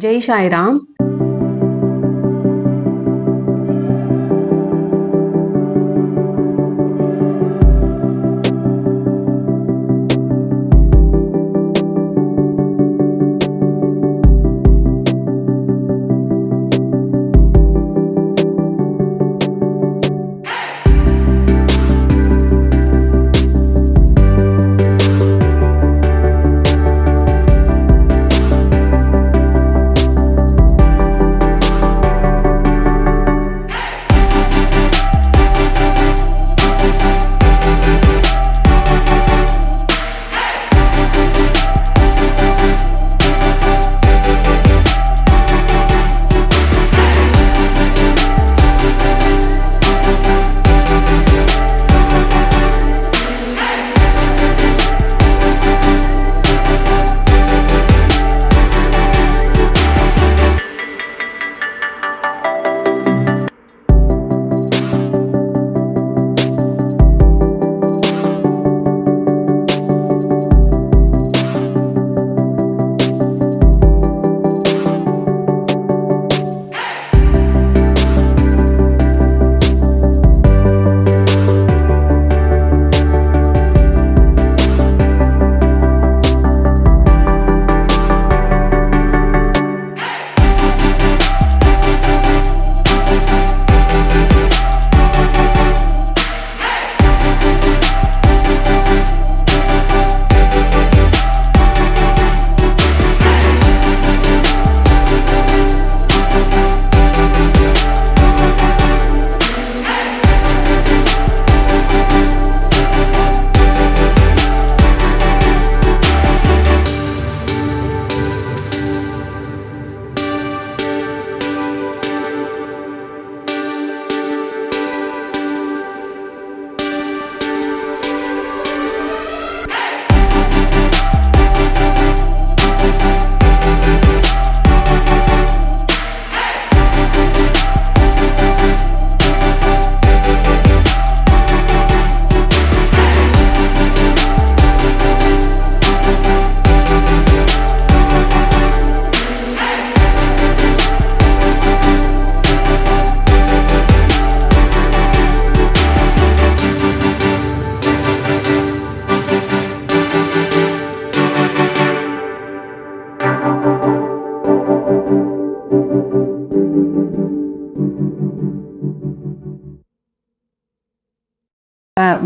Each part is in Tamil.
ஜெய் சாய்ராம்.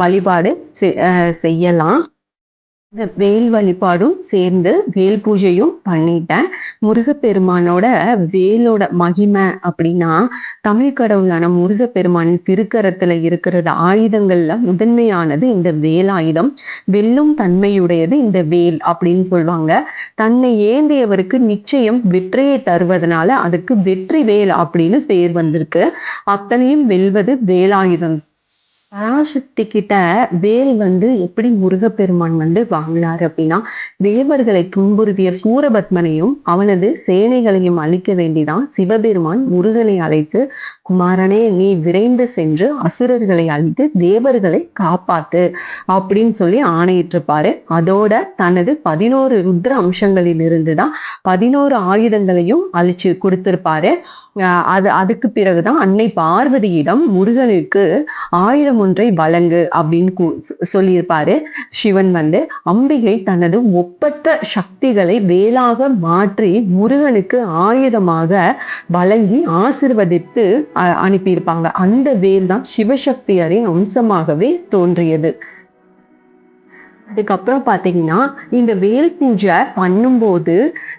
வழிபாடு செய்யலாம். இந்த வேல் வழிபாடும் சேர்ந்து வேல் பூஜையும் பண்ணிட்டேன். முருகப்பெருமானோட வேலோட மகிமை அப்படின்னா, தமிழ் கடவுளான முருகப்பெருமான் திருக்கரத்துல இருக்கிறது ஆயுதங்கள்ல முதன்மையானது இந்த வேலாயுதம். வெல்லும் தன்மையுடையது இந்த வேல் அப்படின்னு சொல்லுவாங்க. தன்னை ஏந்தியவருக்கு நிச்சயம் வெற்றியை தருவதனால அதுக்கு வெற்றி வேல் அப்படின்னு பேர் வந்திருக்கு. அத்தனையும் வெல்வது வேலாயுதம். பராசக்தி கிட்ட வேல் எப்படி முருகப்பெருமான் வாங்கினாரு அப்படின்னா, தேவர்களை துன்புறுத்திய சூரபத்மனையும் அவனது சேனைகளையும் அழிக்க வேண்டிதான் சிவபெருமான் முருகனை அழைத்து, குமாரனே நீ விரைந்து சென்று அசுரர்களை அழித்து தேவர்களை காப்பாத்து அப்படின்னு சொல்லி ஆணையிட்டிருப்பாரு. அதோட தனது 11 ருத்ர அம்சங்களில் இருந்துதான் 11 ஆயுதங்களையும் அழிச்சு கொடுத்திருப்பாரு. அதுக்கு பிறகுதான் அன்னை பார்வதியிடம் முருகனுக்கு ஆயுதம் ஒன்றை வழங்கு அப்படின்னு சொல்லியிருப்பாரு. சிவன் அம்பிகை தனது ஒப்பற்ற சக்திகளை வேலாக மாற்றி முருகனுக்கு ஆயுதமாக வழங்கி ஆசிர்வதித்து அனுப்பியிருப்பாங்க. அந்த வேல் தான் சிவசக்தியரின் அம்சமாகவே தோன்றியது. அதுக்கப்புறம் பாத்தீங்கன்னா, இந்த வேல் பூஜை பண்ணும்போது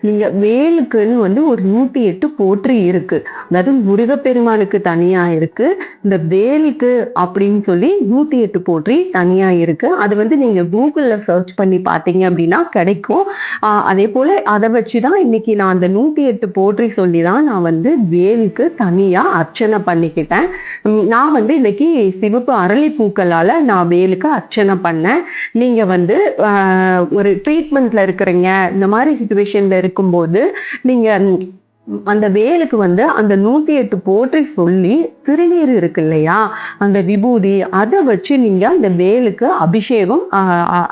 நீங்க வேலுக்குன்னு ஒரு 108 போற்றி இருக்கு. அதாவது முருகப்பெருமானுக்கு தனியா இருக்கு, இந்த வேலுக்கு அப்படின்னு சொல்லி 108 போற்றி தனியா இருக்கு. அது நீங்க கூகுள்ல சர்ச் பண்ணி பாத்தீங்க அப்படின்னா கிடைக்கும். அதே போல அதை வச்சுதான் இன்னைக்கு நான் அந்த 108 போற்றி சொல்லிதான் நான் வேலுக்கு தனியா அர்ச்சனை பண்ணிக்கிட்டேன். நான் இன்னைக்கு சிவப்பு அரளி பூக்களால நான் வேலுக்கு அர்ச்சனை பண்ணேன். நீங்க ஒரு ட்ரீட்மெண்ட்ல இருக்கிறீங்க, இந்த மாதிரி சிச்சுவேஷன்ல இருக்கும்போது நீங்க அந்த வேலுக்கு வந்து அந்த 108 போற்றி சொல்லி திருநீர் இருக்கு இல்லையா, அந்த விபூதி அதை வச்சு நீங்க அந்த வேலுக்கு அபிஷேகம்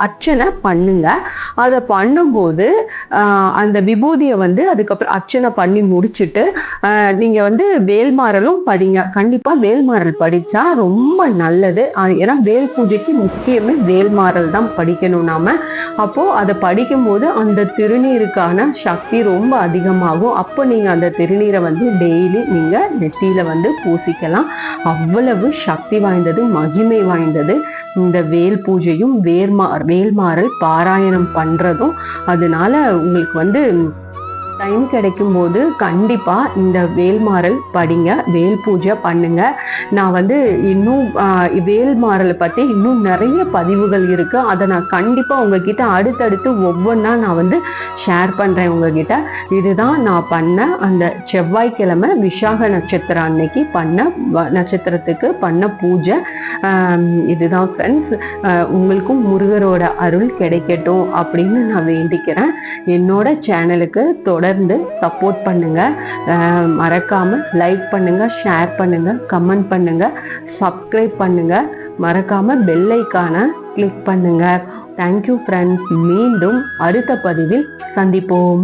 அர்ச்சனை பண்ணுங்க. அதை பண்ணும்போது அந்த விபூதியை வந்து அதுக்கப்புறம் அர்ச்சனை பண்ணி முடிச்சுட்டு நீங்க வந்து வேல்மாறலும் படிங்க. கண்டிப்பா வேல்மாறல் படிச்சா ரொம்ப நல்லது. ஏன்னா வேல் பூஜைக்கு முக்கியமே வேல்மாறல் தான் படிக்கணும் நாம. அப்போ அதை படிக்கும் போது அந்த திருநீருக்கான சக்தி ரொம்ப அதிகமாகும். அப்போ நீங்க அந்த திருநீரை வந்து டெய்லி நீங்க நெத்தியில வந்து பூசிக்கலாம். அவ்வளவு சக்தி வாய்ந்தது, மகிமை வாய்ந்தது இந்த வேல் பூஜையும் வேல்மாறல் பாராயணம் பண்றதும். அதனால உங்களுக்கு வந்து டைம் கிடைக்கும் போது கண்டிப்பா இந்த வேல்மாறல் படிங்க, வேல் பூஜை பண்ணுங்க. நான் வந்து இன்னும் வேல்மாறலை பத்தி இன்னும் நிறைய பதிவுகள் இருக்கு. அதை நான் கண்டிப்பா உங்ககிட்ட அடுத்தடுத்து ஒவ்வொன்றா நான் வந்து ஷேர் பண்றேன் உங்ககிட்ட. இதுதான் நான் பண்ண அந்த செவ்வாய்க்கிழமை விஷாக நட்சத்திரம் அன்னைக்கு பண்ண நட்சத்திரத்துக்கு பண்ண பூஜை. இதுதான் ஃப்ரெண்ட்ஸ். உங்களுக்கும் முருகரோட அருள் கிடைக்கட்டும் அப்படின்னு நான் வேண்டிக்கிறேன். என்னோட சேனலுக்கு தொடர்ந்து சப்போர்ட் பண்ணுங்க. மறக்காம லைக் பண்ணுங்க, ஷேர் பண்ணுங்க, கமெண்ட் பண்ணுங்க, சப்ஸ்கிரைப் பண்ணுங்க. மறக்காம பெல் ஐகானை கிளிக் பண்ணுங்க. Thank you friends. மீண்டும் அடுத்த பதிவில் சந்திப்போம்.